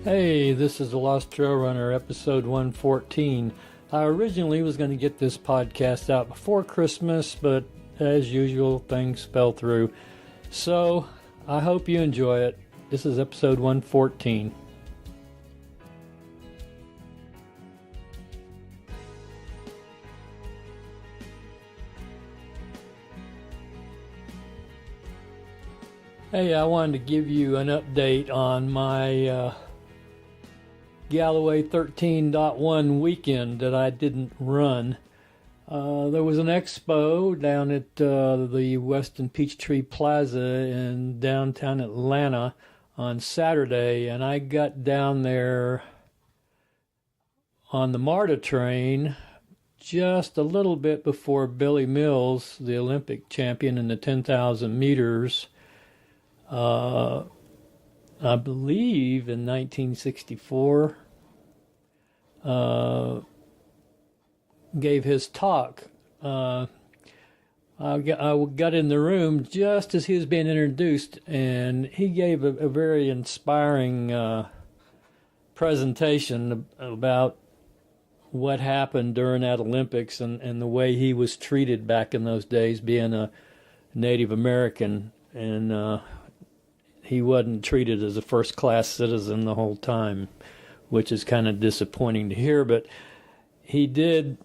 Hey, this is the Lost Trail Runner, episode 114. I originally was going to get this podcast out before Christmas, but as usual, things fell through. So, I hope you enjoy it. This is episode 114. Hey, I wanted to give you an update on my Galloway 13.1 weekend that I didn't run. There was an expo down at the Weston Peachtree Plaza in downtown Atlanta on Saturday, and I got down there on the MARTA train just a little bit before Billy Mills, the Olympic champion in the 10,000 meters, I believe in 1964, gave his talk. I got in the room just as he was being introduced, and he gave a very inspiring presentation about what happened during that Olympics and the way he was treated back in those days, being a Native American, and he wasn't treated as a first-class citizen the whole time, which is kind of disappointing to hear, but he did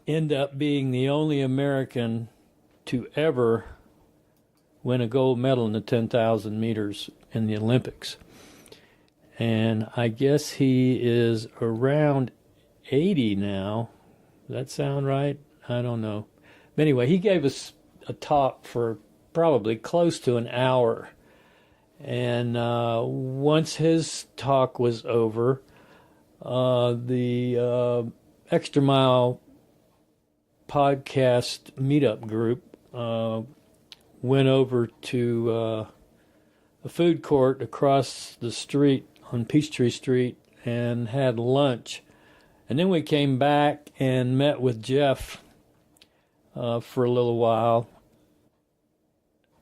end up being the only American to ever win a gold medal in the 10,000 meters in the Olympics. And I guess he is around 80 now. Does that sound right? I don't know. But anyway, he gave us a talk for probably close to an hour. And once his talk was over, the Extra Mile podcast meetup group went over to a food court across the street on Peachtree Street and had lunch. And then we came back and met with Jeff for a little while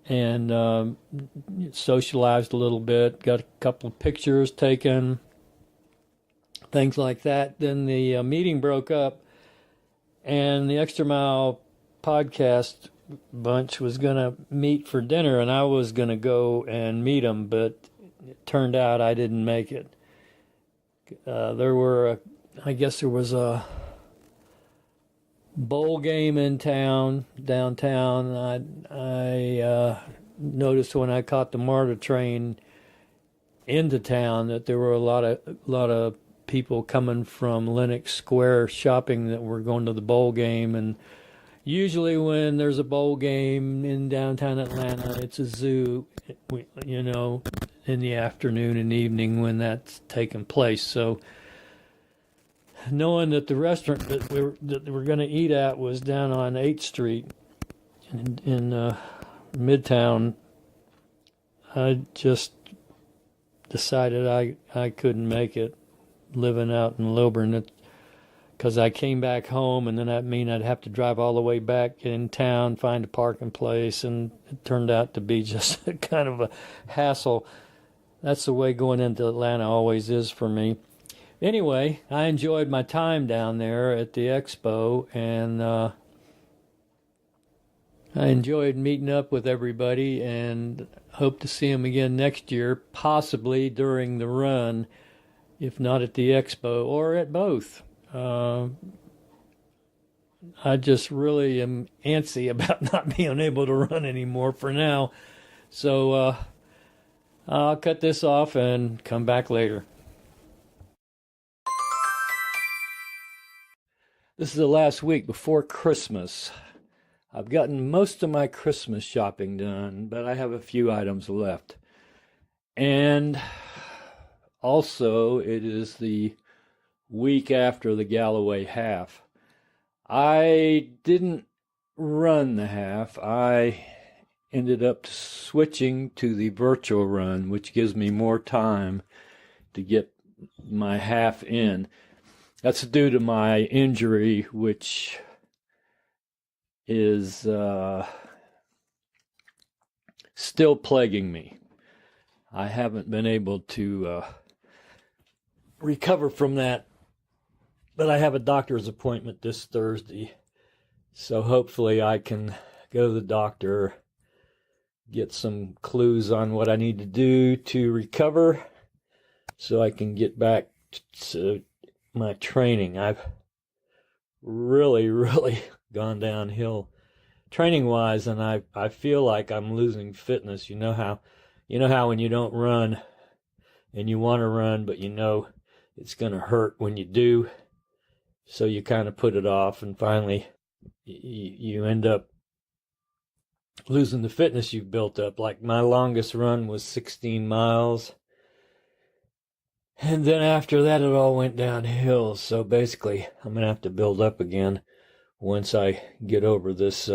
and socialized a little bit, got a couple of pictures taken, things like that. Then the meeting broke up, and the Extra Mile podcast bunch was going to meet for dinner, and I was going to go and meet them, but it turned out I didn't make it. I guess there was a bowl game in downtown. I noticed when I caught the MARTA train into town that there were a lot of people coming from Lenox Square shopping that were going to the bowl game. And usually when there's a bowl game in downtown Atlanta, it's a zoo, in the afternoon and evening when that's taking place. So knowing that the restaurant that we were going to eat at was down on 8th Street in Midtown, I just decided I couldn't make it living out in Lilburn, because I came back home, and then that mean I'd have to drive all the way back in town, find a parking place, and it turned out to be just kind of a hassle. That's the way going into Atlanta always is for me. Anyway, I enjoyed my time down there at the expo, and I enjoyed meeting up with everybody and hope to see them again next year, possibly during the run, if not at the expo or at both. I just really am antsy about not being able to run anymore for now. So I'll cut this off and come back later. This is the last week before Christmas. I've gotten most of my Christmas shopping done, but I have a few items left. And also, it is the week after the Galloway half. I didn't run the half. I ended up switching to the virtual run, which gives me more time to get my half in. That's due to my injury, which is still plaguing me. I haven't been able to recover from that. But I have a doctor's appointment this Thursday, so hopefully I can go to the doctor, get some clues on what I need to do to recover so I can get back to my training. I've really gone downhill training-wise, and I feel like I'm losing fitness. You know how when you don't run and you want to run, but you know it's going to hurt when you do, so you kind of put it off, and finally you end up losing the fitness you've built up. Like my longest run was 16 miles. And then after that, it all went downhill. So basically, I'm going to have to build up again once I get over this,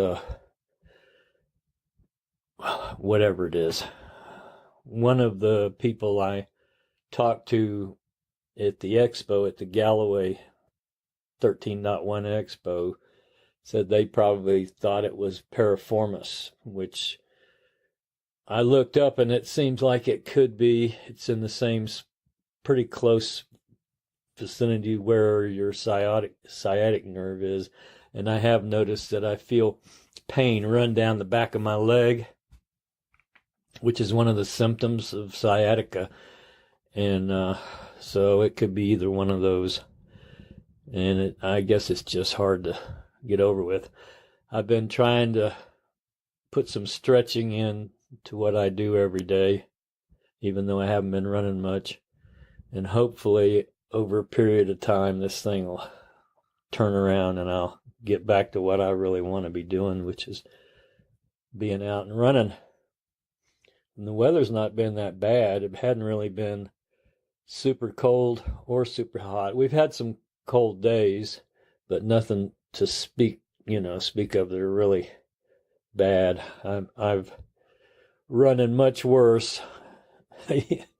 whatever it is. One of the people I talked to at the expo, at the Galloway 13.1 expo, said they probably thought it was piriformis, which I looked up, and it seems like it could be. It's in the same pretty close vicinity where your sciatic nerve is, and I have noticed that I feel pain run down the back of my leg, which is one of the symptoms of sciatica, and so it could be either one of those, and I guess it's just hard to get over with. I've been trying to put some stretching in to what I do every day, even though I haven't been running much. And hopefully, over a period of time, this thing will turn around and I'll get back to what I really want to be doing, which is being out and running. And the weather's not been that bad. It hadn't really been super cold or super hot. We've had some cold days, but nothing to speak of that are really bad. I've run in much worse,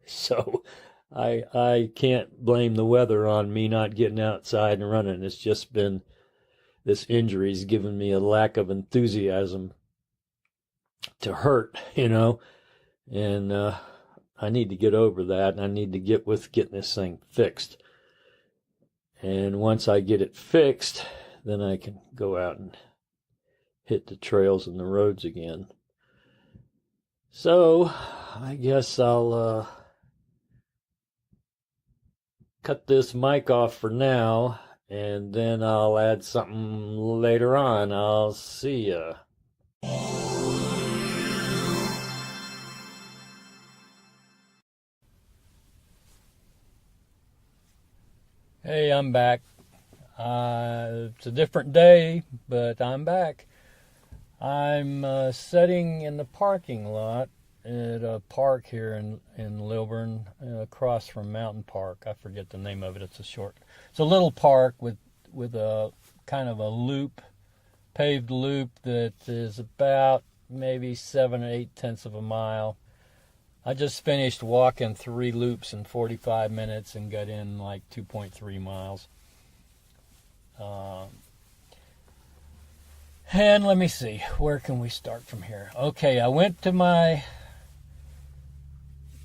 so I can't blame the weather on me not getting outside and running. It's just been this injury's given me a lack of enthusiasm to hurt, and I need to get over that, and I need to get with getting this thing fixed. And once I get it fixed, then I can go out and hit the trails and the roads again. So I guess I'll cut this mic off for now, and then I'll add something later on. I'll see ya. Hey, I'm back. It's a different day, but I'm back. I'm sitting in the parking lot at a park here in Lilburn, across from Mountain Park. I forget the name of it. It's a little park with a kind of a loop, paved loop that is about maybe 7 or 8 tenths of a mile. I just finished walking 3 loops in 45 minutes and got in like 2.3 miles. And let me see, where can we start from here? Okay, I went to my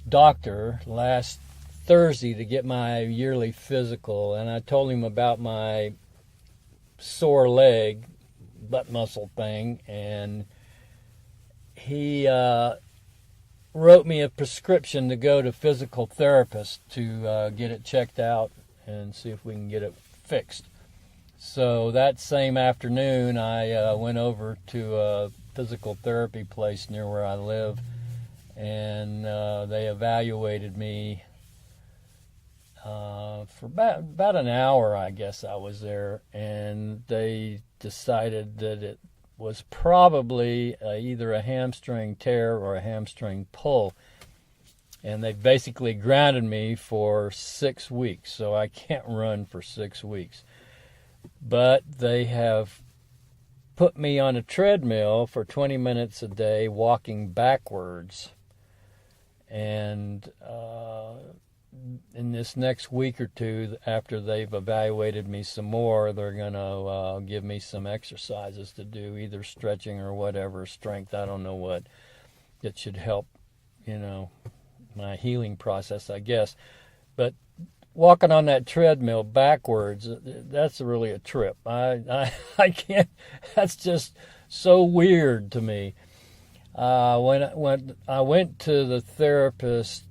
doctor last Thursday to get my yearly physical, and I told him about my sore leg, butt muscle thing, and he wrote me a prescription to go to physical therapist to get it checked out and see if we can get it fixed. So that same afternoon, I went over to a physical therapy place near where I live, and they evaluated me for about an hour, I guess I was there, and they decided that it was probably either a hamstring tear or a hamstring pull. And they basically grounded me for 6 weeks, so I can't run for 6 weeks. But they have put me on a treadmill for 20 minutes a day, walking backwards. And in this next week or two, after they've evaluated me some more, they're going to give me some exercises to do, either stretching or whatever, strength, I don't know what. It should help, my healing process, I guess. But walking on that treadmill backwards, that's really a trip. I can't, that's just so weird to me. When I went to the therapist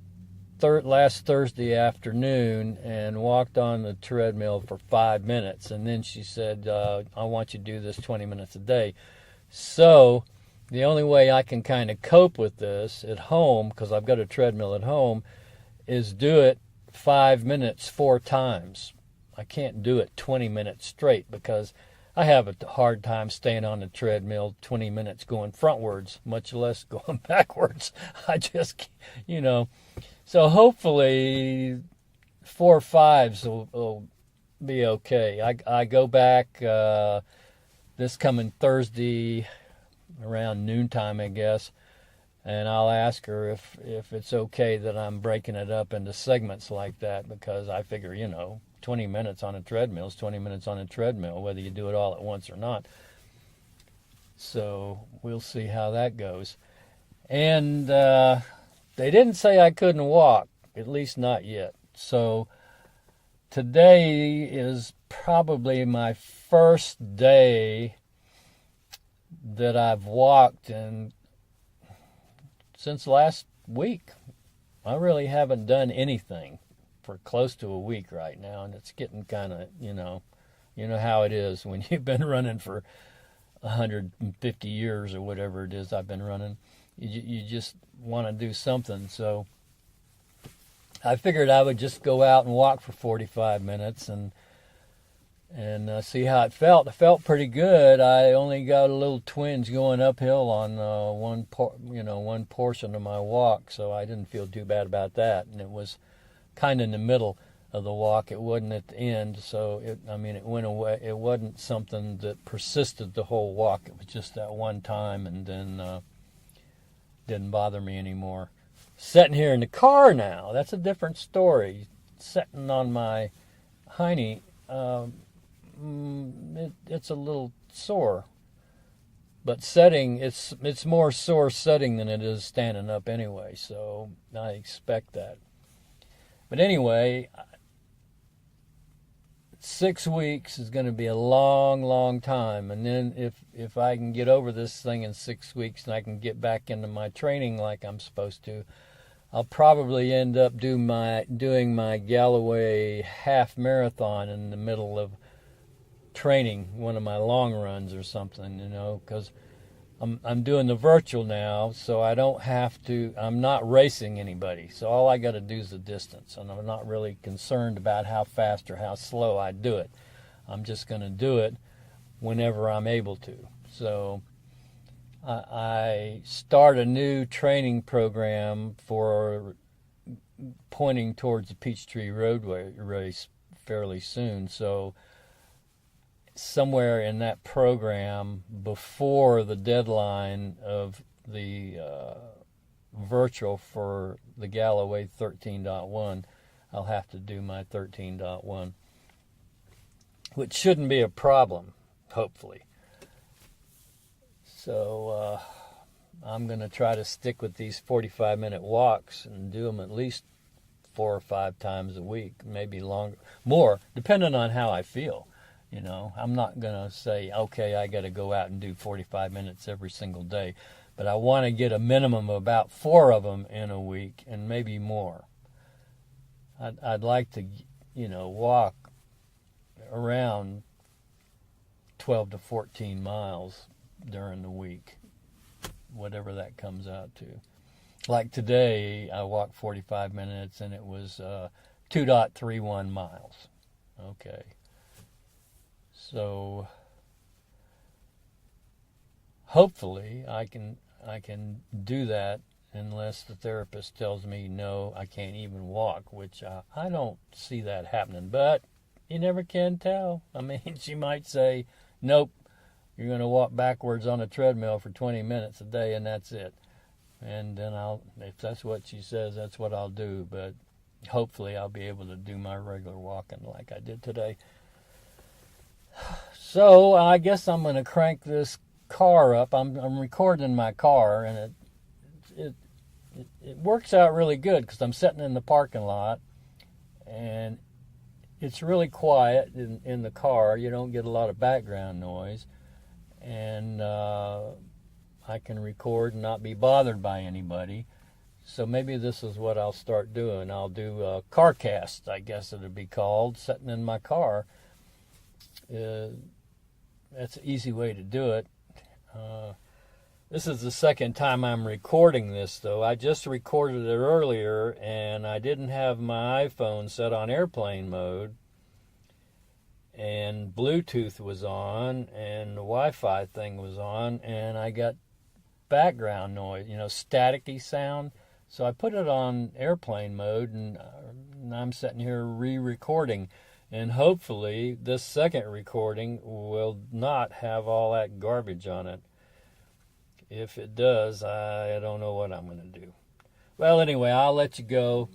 last Thursday afternoon and walked on the treadmill for 5 minutes, and then she said, I want you to do this 20 minutes a day. So the only way I can kind of cope with this at home, because I've got a treadmill at home, is do it 5 minutes 4 times. I can't do it 20 minutes straight because I have a hard time staying on the treadmill 20 minutes going frontwards, much less going backwards. I just, So hopefully 4 or 5s will be okay. I go back this coming Thursday around noontime, I guess, and I'll ask her if it's okay that I'm breaking it up into segments like that, because I figure, 20 minutes on a treadmill is 20 minutes on a treadmill, whether you do it all at once or not. So we'll see how that goes. And they didn't say I couldn't walk, at least not yet. So today is probably my first day that I've walked since last week. I really haven't done anything for close to a week right now, and it's getting kind of, you know how it is when you've been running for 150 years or whatever it is I've been running. You just want to do something. So I figured I would just go out and walk for 45 minutes and see how it felt. It felt pretty good. I only got a little twinge going uphill on one portion of my walk, so I didn't feel too bad about that. And it was kind of in the middle of the walk. It wasn't at the end, so it went away. It wasn't something that persisted the whole walk. It was just that one time, and then didn't bother me anymore. Sitting here in the car now, that's a different story. Sitting on my hiney, it's a little sore. But sitting, it's more sore sitting than it is standing up anyway, so I expect that. But anyway, 6 weeks is going to be a long, long time. And then if I can get over this thing in 6 weeks and I can get back into my training like I'm supposed to, I'll probably end up doing my Galloway half marathon in the middle of training, one of my long runs or something, because I'm doing the virtual now, so I don't have to, I'm not racing anybody, so all I got to do is the distance, and I'm not really concerned about how fast or how slow I do it. I'm just going to do it whenever I'm able to. So I start a new training program for pointing towards the Peachtree Roadway race fairly soon, so somewhere in that program before the deadline of the virtual for the Galloway 13.1, I'll have to do my 13.1, which shouldn't be a problem, hopefully. So I'm going to try to stick with these 45-minute walks and do them at least 4 or 5 times a week, maybe longer, more, depending on how I feel. I'm not going to say, okay, I got to go out and do 45 minutes every single day. But I want to get a minimum of about 4 of them in a week and maybe more. I'd like to, walk around 12 to 14 miles during the week, whatever that comes out to. Like today, I walked 45 minutes and it was 2.31 miles. Okay. So hopefully I can do that unless the therapist tells me no, I can't even walk, which I don't see that happening. But you never can tell. She might say, nope, you're going to walk backwards on a treadmill for 20 minutes a day and that's it. And then if that's what she says, that's what I'll do. But hopefully I'll be able to do my regular walking like I did today. So I guess I'm going to crank this car up. I'm recording in my car, and it works out really good because I'm sitting in the parking lot, and it's really quiet in the car. You don't get a lot of background noise, and I can record and not be bothered by anybody. So maybe this is what I'll start doing. I'll do a car cast, I guess it would be called, sitting in my car. That's an easy way to do it. This is the second time I'm recording this, though. I just recorded it earlier, and I didn't have my iPhone set on airplane mode, and Bluetooth was on, and the Wi-Fi thing was on, and I got background noise, staticky sound. So I put it on airplane mode, and I'm sitting here re-recording, and hopefully this second recording will not have all that garbage on it. If it does, I don't know what I'm going to do. Well, anyway, I'll let you go.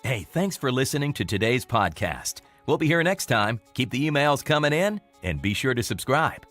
Hey, thanks for listening to today's podcast. We'll be here next time. Keep the emails coming in and be sure to subscribe.